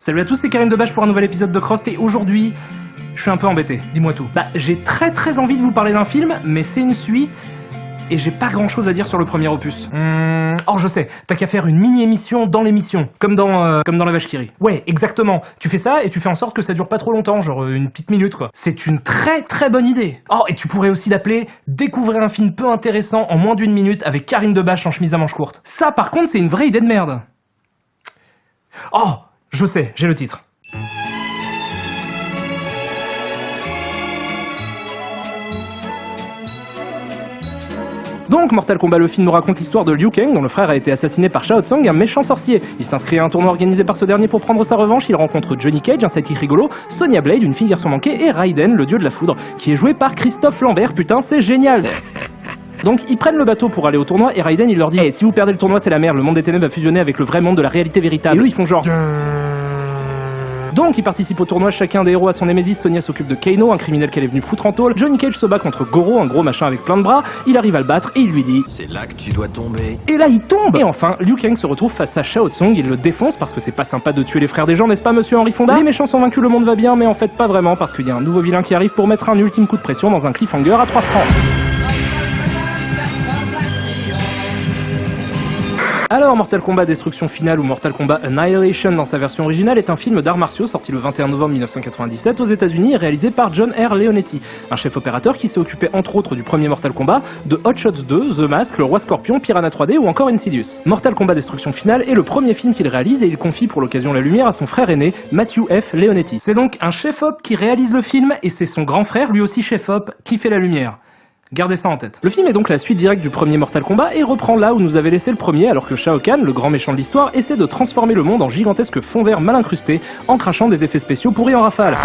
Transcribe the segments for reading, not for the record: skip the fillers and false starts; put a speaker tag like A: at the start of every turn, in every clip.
A: Salut à tous, c'est Karim Debache pour un nouvel épisode de Crost et aujourd'hui, je suis un peu embêté, dis-moi tout. J'ai très envie de vous parler d'un film, mais c'est une suite et j'ai pas grand chose à dire sur le premier opus. Or je sais, t'as qu'à faire une mini-émission dans l'émission, comme dans La Vache qui rit. Ouais, exactement, tu fais ça et tu fais en sorte que ça dure pas trop longtemps, genre une petite minute quoi. C'est une très bonne idée. Oh, et tu pourrais aussi l'appeler « Découvrir un film peu intéressant en moins d'une minute avec Karim Debache en chemise à manches courtes ». Ça par contre c'est une vraie idée de merde. Oh, je sais, j'ai le titre. Donc, Mortal Kombat le film nous raconte l'histoire de Liu Kang, dont le frère a été assassiné par Shao Tsung, un méchant sorcier. Il s'inscrit à un tournoi organisé par ce dernier pour prendre sa revanche. Il rencontre Johnny Cage, un sidekick rigolo, Sonya Blade, une fille garçon manqué, et Raiden, le dieu de la foudre, qui est joué par Christophe Lambert. Putain, c'est génial! Donc ils prennent le bateau pour aller au tournoi et Raiden il leur dit hey, si vous perdez le tournoi c'est la merde, le monde des ténèbres va fusionner avec le vrai monde de la réalité véritable. Et eux ils font genre... Donc ils participent au tournoi, chacun des héros a son némésis. Sonya s'occupe de Kano, un criminel qu'elle est venue foutre en tôle. Johnny Cage se bat contre Goro, un gros machin avec plein de bras. Il arrive à le battre et il lui dit
B: c'est là que tu dois tomber.
A: Et là il tombe. Et enfin Liu Kang se retrouve face à Shao Tsung, il le défonce parce que c'est pas sympa de tuer les frères des gens, n'est-ce pas monsieur Henri Fonda? Les méchants sont vaincus, le monde va bien, mais en fait pas vraiment parce qu'il y a un nouveau vilain qui arrive pour mettre un ultime coup de pression dans un cliffhanger à 3 francs. Alors, Mortal Kombat Destruction Finale ou Mortal Kombat Annihilation dans sa version originale est un film d'arts martiaux sorti le 21 novembre 1997 aux États-Unis et réalisé par John R. Leonetti, un chef opérateur qui s'est occupé entre autres du premier Mortal Kombat, de Hot Shots 2, The Mask, Le Roi Scorpion, Piranha 3D ou encore Insidious. Mortal Kombat Destruction Finale est le premier film qu'il réalise et il confie pour l'occasion la lumière à son frère aîné, Matthew F. Leonetti. C'est donc un chef-op qui réalise le film et c'est son grand frère, lui aussi chef-op, qui fait la lumière. Gardez ça en tête. Le film est donc la suite directe du premier Mortal Kombat et reprend là où nous avait laissé le premier alors que Shao Kahn, le grand méchant de l'histoire, essaie de transformer le monde en gigantesque fond vert mal incrusté en crachant des effets spéciaux pourris en rafale.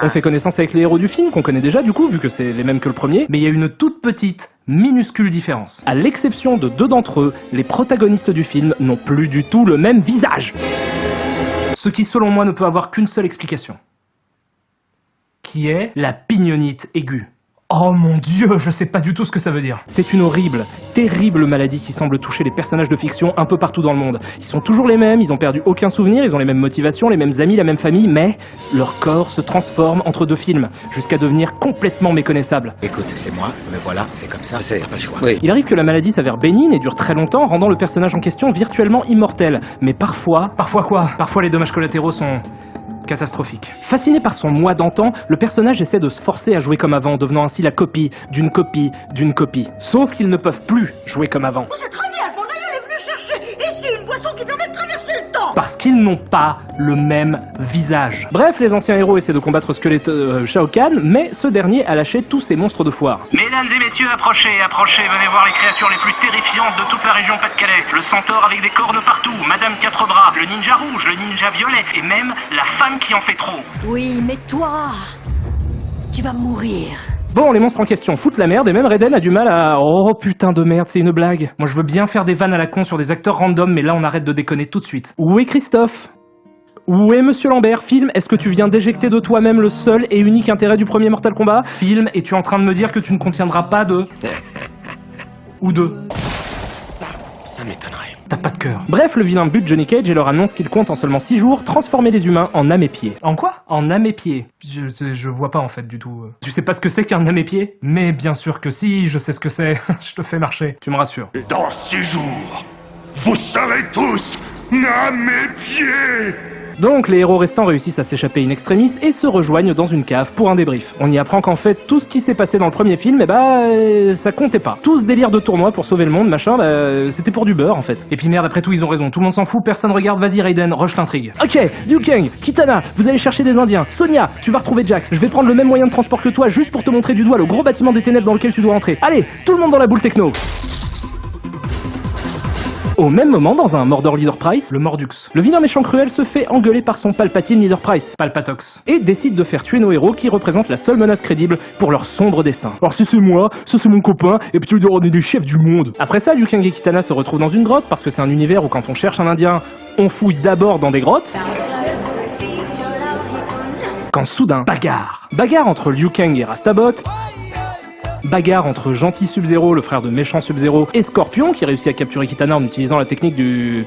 A: On fait connaissance avec les héros du film, qu'on connaît déjà du coup, vu que c'est les mêmes que le premier, mais il y a une toute petite, minuscule différence. À l'exception de 2 d'entre eux, les protagonistes du film n'ont plus du tout le même visage. Ce qui selon moi ne peut avoir qu'une seule explication. Qui est la pignonite aiguë. Oh mon dieu, je sais pas du tout ce que ça veut dire. C'est une horrible, terrible maladie qui semble toucher les personnages de fiction un peu partout dans le monde. Ils sont toujours les mêmes, ils ont perdu aucun souvenir, ils ont les mêmes motivations, les mêmes amis, la même famille, mais leur corps se transforme entre 2 films, jusqu'à devenir complètement méconnaissable.
B: Écoute, c'est moi, me voilà, c'est comme ça, t'as pas le choix. Oui.
A: Il arrive que la maladie s'avère bénigne et dure très longtemps, rendant le personnage en question virtuellement immortel. Mais parfois... Parfois quoi? Parfois les dommages collatéraux sont... catastrophique. Fasciné par son moi d'antan, le personnage essaie de se forcer à jouer comme avant, devenant ainsi la copie d'une copie d'une copie. Sauf qu'ils ne peuvent plus jouer comme avant.
C: Vous êtes très bien que mon aïeul est venu chercher ici une boisson qui permet de traverser le temps.
A: Parce qu'ils n'ont pas le même visage. Bref, les anciens héros essaient de combattre Shao Kahn, mais ce dernier a lâché tous ses monstres de foire.
D: Mesdames et messieurs, approchez, venez voir les créatures les plus terrifiantes de toute la région Pas-de-Calais. Le centaure avec des cornes partout, Madame Quatre Bras, le ninja rouge, le ninja violet, et même la femme qui en fait trop.
C: Oui, mais toi, tu vas mourir.
A: Bon, les monstres en question foutent la merde et même Raiden a du mal à... Oh putain de merde, c'est une blague. Moi je veux bien faire des vannes à la con sur des acteurs random, mais là on arrête de déconner tout de suite. Où est Christophe? Où est Monsieur Lambert? Film, est-ce que tu viens d'éjecter de toi-même le seul et unique intérêt du premier Mortal Kombat? Film, es-tu en train de me dire que tu ne contiendras pas de... Ou de...
B: Ça m'étonnerait.
A: T'as pas de cœur. Bref, le vilain bute Johnny Cage et leur annonce qu'il compte en seulement 6 jours transformer les humains en amépiers. En quoi? En amépiers. Je vois pas en fait du tout. Tu sais pas ce que c'est qu'un amépier? Mais bien sûr que si, je sais ce que c'est. Je te fais marcher, tu me rassures.
E: Dans 6 jours, vous serez tous à mes pieds.
A: Donc les héros restants réussissent à s'échapper in extremis et se rejoignent dans une cave pour un débrief. On y apprend qu'en fait tout ce qui s'est passé dans le premier film, ça comptait pas. Tout ce délire de tournoi pour sauver le monde, machin, c'était pour du beurre en fait. Et puis merde, après tout ils ont raison, tout le monde s'en fout, personne regarde, vas-y Raiden, rush l'intrigue. Ok, Liu Kang, Kitana, vous allez chercher des indiens. Sonya, tu vas retrouver Jax, je vais prendre le même moyen de transport que toi juste pour te montrer du doigt le gros bâtiment des ténèbres dans lequel tu dois entrer. Allez, tout le monde dans la boule techno. Au même moment, dans un Mordor Leader Price, le Mordux, le vilain méchant cruel se fait engueuler par son Palpatine Leader Price, Palpatox, et décide de faire tuer nos héros qui représentent la seule menace crédible pour leur sombre dessein. Alors si c'est moi, ça c'est mon copain, et puis on est des chefs du monde. Après ça, Liu Kang et Kitana se retrouvent dans une grotte parce que c'est un univers où quand on cherche un indien, on fouille d'abord dans des grottes. Quand soudain, bagarre entre Liu Kang et Rastabot. Bagarre entre gentil Sub-Zero, le frère de méchant Sub-Zero, et Scorpion, qui réussit à capturer Kitana en utilisant la technique du...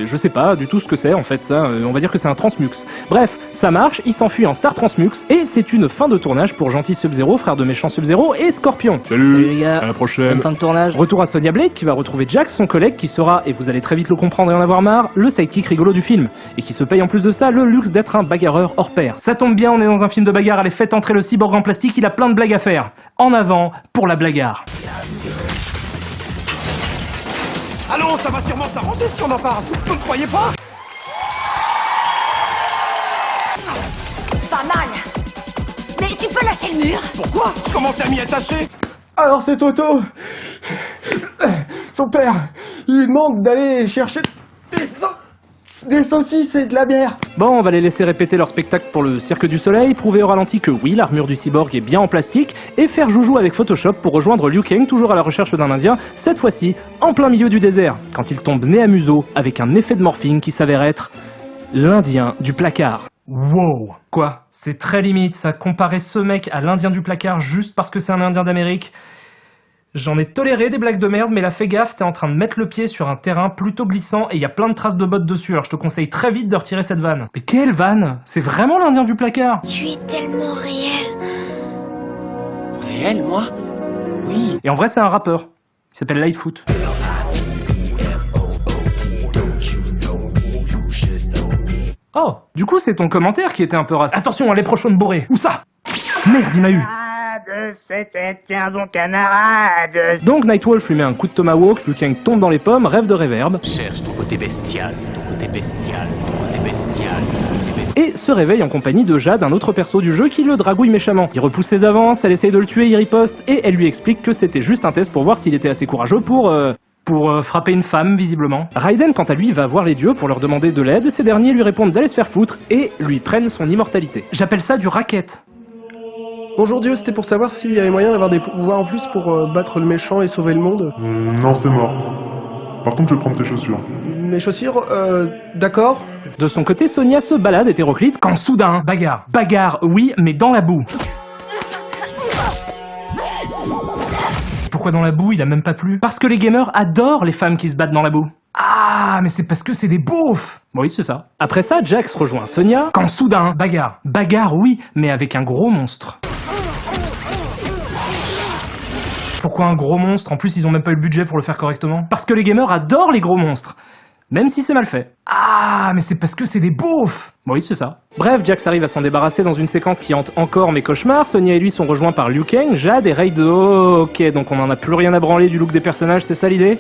A: je sais pas du tout ce que c'est en fait ça, on va dire que c'est un transmux. Bref, ça marche, il s'enfuit en Star Transmux et c'est une fin de tournage pour Gentil Sub-Zero, frère de méchant Sub-Zero et Scorpion.
F: Salut
A: les gars,
F: à la prochaine.
A: bonne fin de tournage. Retour à Sonya Blade qui va retrouver Jax, son collègue qui sera, et vous allez très vite le comprendre et en avoir marre, le sidekick rigolo du film. Et qui se paye en plus de ça le luxe d'être un bagarreur hors pair. Ça tombe bien, on est dans un film de bagarre, allez faites entrer le cyborg en plastique, il a plein de blagues à faire. En avant pour la blagarre.
G: Allons, ça va sûrement s'arranger si on en parle. Vous ne croyez pas?
C: Pas mal. Mais tu peux lâcher le mur?
G: Pourquoi? Je commence à m'y attacher.
H: Alors c'est Toto. Son père, il lui demande d'aller chercher des saucisses et de la bière.
A: Bon, on va les laisser répéter leur spectacle pour le Cirque du Soleil, prouver au ralenti que oui, l'armure du cyborg est bien en plastique, et faire joujou avec Photoshop pour rejoindre Liu Kang, toujours à la recherche d'un Indien, cette fois-ci en plein milieu du désert, quand il tombe nez à museau avec un effet de morphine qui s'avère être l'Indien du placard. Wow. Quoi? C'est très limite, ça, comparer ce mec à l'Indien du placard juste parce que c'est un Indien d'Amérique. J'en ai toléré des blagues de merde, mais là fais gaffe, t'es en train de mettre le pied sur un terrain plutôt glissant et il y a plein de traces de bottes dessus, alors je te conseille très vite de retirer cette vanne. Mais quelle vanne? C'est vraiment l'Indien du placard?
C: Tu es tellement réel.
B: Réel, moi? Oui.
A: Et en vrai c'est un rappeur, il s'appelle Lightfoot. Oh, du coup c'est ton commentaire qui était un peu raciste. Attention, les prochaines bourrées. Où ça? Merde, il m'a eu.
D: Tiens donc, camarade.
A: Donc Nightwolf lui met un coup de tomahawk, Liu Kang tombe dans les pommes, rêve de réverb.
B: Cherche ton côté bestial, ton côté bestial, ton côté bestial, ton côté bestial.
A: Et se réveille en compagnie de Jade, un autre perso du jeu qui le dragouille méchamment. Il repousse ses avances, elle essaye de le tuer, il riposte, et elle lui explique que c'était juste un test pour voir s'il était assez courageux pour frapper une femme, visiblement. Raiden, quant à lui, va voir les dieux pour leur demander de l'aide, ces derniers lui répondent d'aller se faire foutre, et lui prennent son immortalité. J'appelle ça du racket.
H: Bonjour Dieu, c'était pour savoir s'il y avait moyen d'avoir des pouvoirs en plus pour battre le méchant et sauver le monde.
F: Non, c'est mort. Par contre, je vais prendre tes chaussures.
H: Mes chaussures, d'accord.
A: De son côté, Sonya se balade hétéroclite quand soudain, bagarre. Bagarre, oui, mais dans la boue. Pourquoi dans la boue? Il a même pas plu. Parce que les gamers adorent les femmes qui se battent dans la boue. Ah, mais c'est parce que c'est des beaufs. Oui, c'est ça. Après ça, Jax rejoint Sonya quand soudain, bagarre. Bagarre, oui, mais avec un gros monstre. Pourquoi un gros monstre? En plus, ils ont même pas eu le budget pour le faire correctement. Parce que les gamers adorent les gros monstres. Même si c'est mal fait. Ah, mais c'est parce que c'est des beaufs. Oui, c'est ça. Bref, Jax arrive à s'en débarrasser dans une séquence qui hante encore mes cauchemars. Sonya et lui sont rejoints par Liu Kang, Jade et Raid. Oh, ok, donc on en a plus rien à branler du look des personnages, c'est ça l'idée?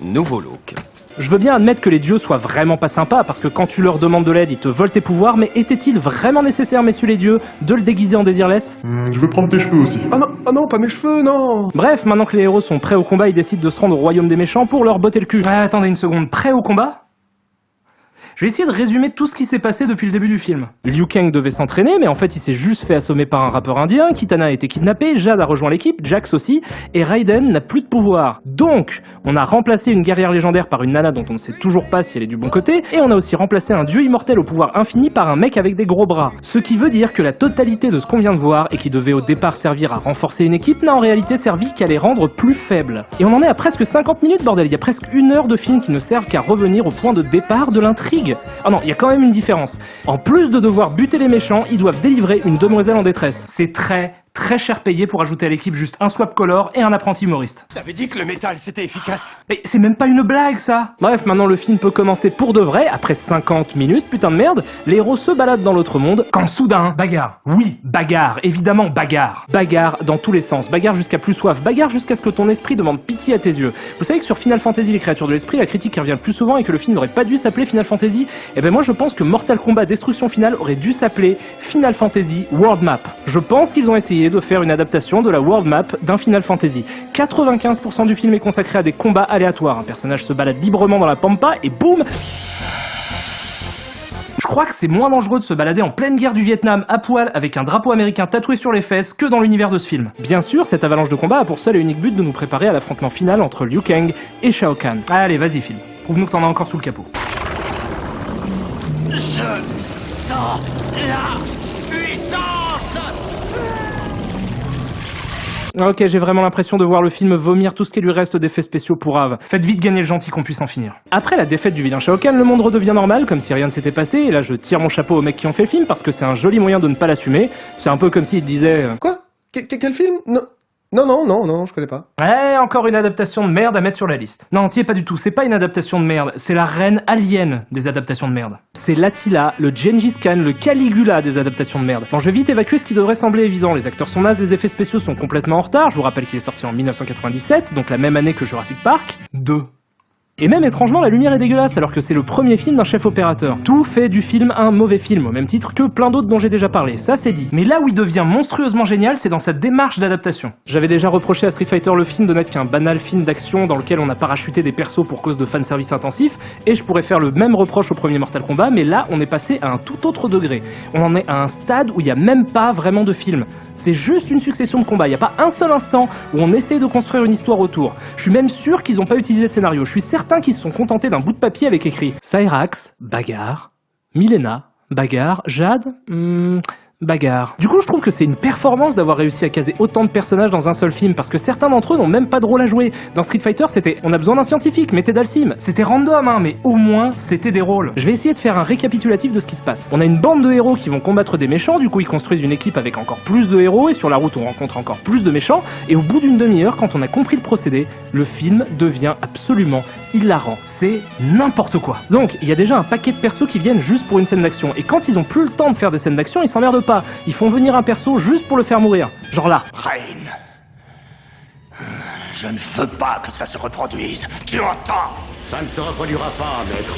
B: Nouveau look.
A: Je veux bien admettre que les dieux soient vraiment pas sympas, parce que quand tu leur demandes de l'aide, ils te volent tes pouvoirs, mais était-il vraiment nécessaire, messieurs les dieux, de le déguiser en Désirless?
F: Je veux prendre tes cheveux aussi.
H: Oh non, pas mes cheveux, non.
A: Bref, maintenant que les héros sont prêts au combat, ils décident de se rendre au royaume des méchants pour leur botter le cul. Ah, attendez une seconde, prêts au combat? Je vais essayer de résumer tout ce qui s'est passé depuis le début du film. Liu Kang devait s'entraîner, mais en fait il s'est juste fait assommer par un rappeur indien, Kitana a été kidnappée, Jade a rejoint l'équipe, Jax aussi, et Raiden n'a plus de pouvoir. Donc, on a remplacé une guerrière légendaire par une nana dont on ne sait toujours pas si elle est du bon côté, et on a aussi remplacé un dieu immortel au pouvoir infini par un mec avec des gros bras. Ce qui veut dire que la totalité de ce qu'on vient de voir, et qui devait au départ servir à renforcer une équipe, n'a en réalité servi qu'à les rendre plus faibles. Et on en est à presque 50 minutes, bordel, il y a presque 1 heure de film qui ne servent qu'à revenir au point de départ de l'intrigue. Ah non, il y a quand même une différence. En plus de devoir buter les méchants, ils doivent délivrer une demoiselle en détresse. C'est très cher payé pour ajouter à l'équipe juste un swap color et un apprenti humoriste.
G: T'avais dit que le métal c'était efficace.
A: Mais c'est même pas une blague ça. Bref, maintenant le film peut commencer pour de vrai, après 50 minutes, putain de merde, les héros se baladent dans l'autre monde, quand soudain, bagarre. Oui, bagarre, évidemment bagarre. Bagarre dans tous les sens, bagarre jusqu'à plus soif, bagarre jusqu'à ce que ton esprit demande pitié à tes yeux. Vous savez que sur Final Fantasy, les créatures de l'esprit, la critique qui revient le plus souvent et que le film n'aurait pas dû s'appeler Final Fantasy, eh ben moi je pense que Mortal Kombat Destruction Finale aurait dû s'appeler Final Fantasy World Map. Je pense qu'ils ont essayé de faire une adaptation de la World Map d'un Final Fantasy. 95% du film est consacré à des combats aléatoires. Un personnage se balade librement dans la pampa et boum! Je crois que c'est moins dangereux de se balader en pleine guerre du Vietnam à poil avec un drapeau américain tatoué sur les fesses que dans l'univers de ce film. Bien sûr, cette avalanche de combat a pour seul et unique but de nous préparer à l'affrontement final entre Liu Kang et Shao Kahn. Allez, vas-y film. Prouve-nous que t'en as encore sous le capot.
G: Je sens la puissance.
A: Ok, j'ai vraiment l'impression de voir le film vomir tout ce qui lui reste d'effets spéciaux pourraves. Faites vite gagner le gentil qu'on puisse en finir. Après la défaite du vilain Shao Kahn, le monde redevient normal, comme si rien ne s'était passé, et là je tire mon chapeau aux mecs qui ont fait le film, parce que c'est un joli moyen de ne pas l'assumer. C'est un peu comme s'ils disaient...
H: Quoi? Quel film? Non, je connais pas.
A: Ouais, encore une adaptation de merde à mettre sur la liste. Non, t'y es pas du tout, c'est pas une adaptation de merde, c'est la reine alien des adaptations de merde. C'est l'Attila, le Gengis Khan, le Caligula des adaptations de merde. Bon, je vais vite évacuer ce qui devrait sembler évident, les acteurs sont nazes, les effets spéciaux sont complètement en retard, je vous rappelle qu'il est sorti en 1997, donc la même année que Jurassic Park. 2. Et même étrangement, la lumière est dégueulasse alors que c'est le premier film d'un chef opérateur. Tout fait du film un mauvais film, au même titre que plein d'autres dont j'ai déjà parlé, ça c'est dit. Mais là où il devient monstrueusement génial, c'est dans sa démarche d'adaptation. J'avais déjà reproché à Street Fighter le film de n'être qu'un banal film d'action dans lequel on a parachuté des persos pour cause de fanservice intensif, et je pourrais faire le même reproche au premier Mortal Kombat, mais là on est passé à un tout autre degré. On en est à un stade où il n'y a même pas vraiment de film. C'est juste une succession de combats, il n'y a pas un seul instant où on essaye de construire une histoire autour. Je suis même sûr qu'ils n'ont pas utilisé de scénario, je suis certain qu'ils se sont contentés d'un bout de papier avec écrit Cyrax, bagarre, Milena, bagarre, Jade, bagarre. Du coup, je trouve que c'est une performance d'avoir réussi à caser autant de personnages dans un seul film, parce que certains d'entre eux n'ont même pas de rôle à jouer. Dans Street Fighter, c'était on a besoin d'un scientifique, mettez Dalsim. C'était random, hein, mais au moins, c'était des rôles. Je vais essayer de faire un récapitulatif de ce qui se passe. On a une bande de héros qui vont combattre des méchants, du coup ils construisent une équipe avec encore plus de héros, et sur la route on rencontre encore plus de méchants, et au bout d'une demi-heure, quand on a compris le procédé, le film devient absolument hilarant. C'est n'importe quoi. Donc, il y a déjà un paquet de persos qui viennent juste pour une scène d'action, et quand ils ont plus le temps de faire des scènes d'action, ils s'emmerdent pas. Ils font venir un perso juste pour le faire mourir. Genre là.
E: Reine, je ne veux pas que ça se reproduise. Tu entends?
B: Ça ne se reproduira pas, maître.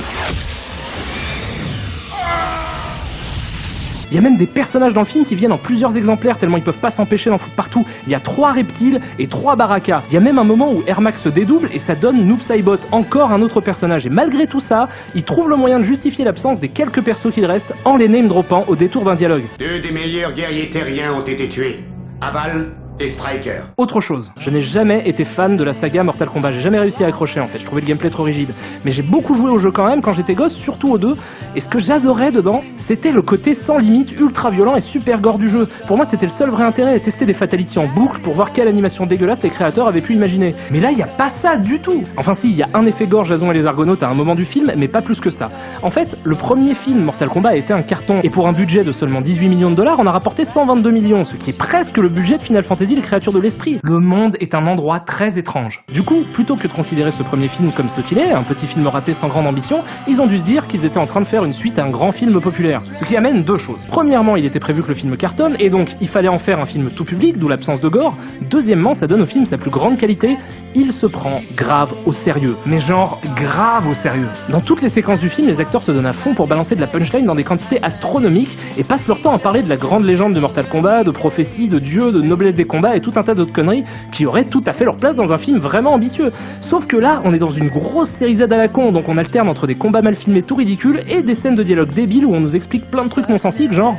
A: Il y a même des personnages dans le film qui viennent en plusieurs exemplaires tellement ils peuvent pas s'empêcher d'en foutre partout. Il y a 3 reptiles et 3 barakas. Il y a même un moment où Ermac se dédouble et ça donne Noob Saibot, encore un autre personnage. Et malgré tout ça, il trouve le moyen de justifier l'absence des quelques persos qu'il reste en les name droppant au détour d'un dialogue.
B: 2 des meilleurs guerriers terriens ont été tués. Abal et Striker.
A: Autre chose, je n'ai jamais été fan de la saga Mortal Kombat, j'ai jamais réussi à accrocher en fait, je trouvais le gameplay trop rigide. Mais j'ai beaucoup joué au jeu quand même quand j'étais gosse, surtout au 2, et ce que j'adorais dedans, c'était le côté sans limite, ultra violent et super gore du jeu. Pour moi c'était le seul vrai intérêt, tester des fatalities en boucle pour voir quelle animation dégueulasse les créateurs avaient pu imaginer. Mais là il y a pas ça du tout. Enfin si, il y a un effet gore Jason et les Argonautes à un moment du film, mais pas plus que ça. En fait, le premier film Mortal Kombat a été un carton, et pour un budget de seulement 18 millions de dollars, on a rapporté 122 millions, ce qui est presque le budget de Final Fantasy, les créatures de l'esprit. Le monde est un endroit très étrange. Du coup, plutôt que de considérer ce premier film comme ce qu'il est, un petit film raté sans grande ambition, ils ont dû se dire qu'ils étaient en train de faire une suite à un grand film populaire. Ce qui amène 2 choses. Premièrement, il était prévu que le film cartonne, et donc il fallait en faire un film tout public, d'où l'absence de gore. Deuxièmement, ça donne au film sa plus grande qualité, il se prend grave au sérieux. Mais genre, grave au sérieux. Dans toutes les séquences du film, les acteurs se donnent à fond pour balancer de la punchline dans des quantités astronomiques, et passent leur temps à parler de la grande légende de Mortal Kombat, de prophétie, de dieu, de noblesse des combats, et tout un tas d'autres conneries qui auraient tout à fait leur place dans un film vraiment ambitieux. Sauf que là, on est dans une grosse série Z à la con, donc on alterne entre des combats mal filmés tout ridicules et des scènes de dialogue débiles où on nous explique plein de trucs non-sensiques, genre...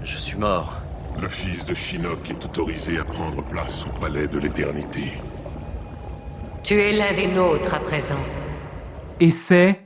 I: Je suis mort.
E: Le fils de Shinnok est autorisé à prendre place au palais de l'éternité.
J: Tu es l'un des nôtres à présent.
A: Et c'est...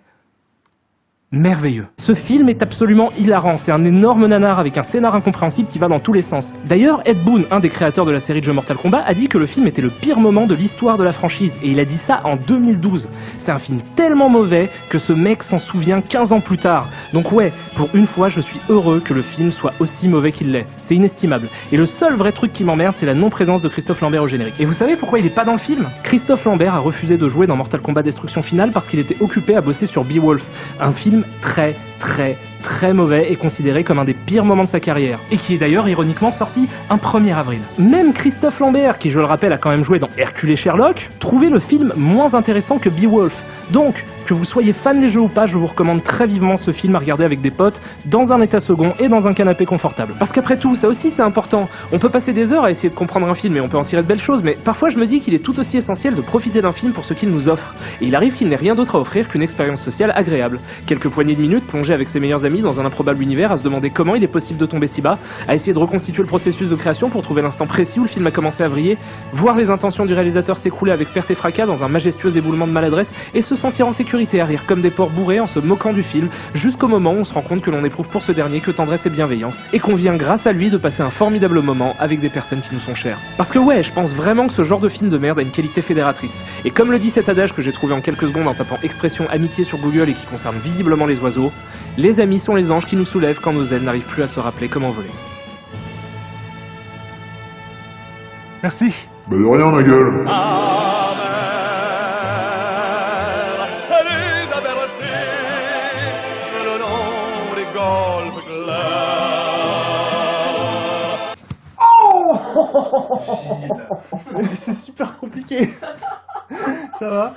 A: merveilleux. Ce film est absolument hilarant, c'est un énorme nanar avec un scénar incompréhensible qui va dans tous les sens. D'ailleurs, Ed Boon, un des créateurs de la série de jeux Mortal Kombat, a dit que le film était le pire moment de l'histoire de la franchise, et il a dit ça en 2012. C'est un film tellement mauvais que ce mec s'en souvient 15 ans plus tard. Donc ouais, pour une fois, je suis heureux que le film soit aussi mauvais qu'il l'est. C'est inestimable. Et le seul vrai truc qui m'emmerde, c'est la non-présence de Christophe Lambert au générique. Et vous savez pourquoi il est pas dans le film? Christophe Lambert a refusé de jouer dans Mortal Kombat Destruction Finale parce qu'il était occupé à bosser sur Beowulf, un film très mauvais et considéré comme un des pires moments de sa carrière, et qui est d'ailleurs ironiquement sorti un 1er avril. Même Christophe Lambert, qui je le rappelle a quand même joué dans Hercule et Sherlock, trouvait le film moins intéressant que Beowulf. Donc, que vous soyez fan des jeux ou pas, je vous recommande très vivement ce film à regarder avec des potes, dans un état second et dans un canapé confortable. Parce qu'après tout, ça aussi c'est important. On peut passer des heures à essayer de comprendre un film et on peut en tirer de belles choses, mais parfois je me dis qu'il est tout aussi essentiel de profiter d'un film pour ce qu'il nous offre. Et il arrive qu'il n'ait rien d'autre à offrir qu'une expérience sociale agréable. Quelques poignées de minutes plongées plongé avec ses meilleurs amis dans un improbable univers, à se demander comment il est possible de tomber si bas, à essayer de reconstituer le processus de création pour trouver l'instant précis où le film a commencé à vriller, voir les intentions du réalisateur s'écrouler avec perte et fracas dans un majestueux éboulement de maladresse et se sentir en sécurité à rire comme des porcs bourrés en se moquant du film, jusqu'au moment où on se rend compte que l'on éprouve pour ce dernier que tendresse et bienveillance, et qu'on vient grâce à lui de passer un formidable moment avec des personnes qui nous sont chères. Parce que ouais, je pense vraiment que ce genre de film de merde a une qualité fédératrice. Et comme le dit cet adage que j'ai trouvé en quelques secondes en tapant expression amitié sur Google et qui concerne visiblement les oiseaux, les amis sont les anges qui nous soulèvent quand nos ailes n'arrivent plus à se rappeler comment voler.
G: Merci.
F: Bah de rien, ma gueule.
H: C'est super compliqué. Ça va?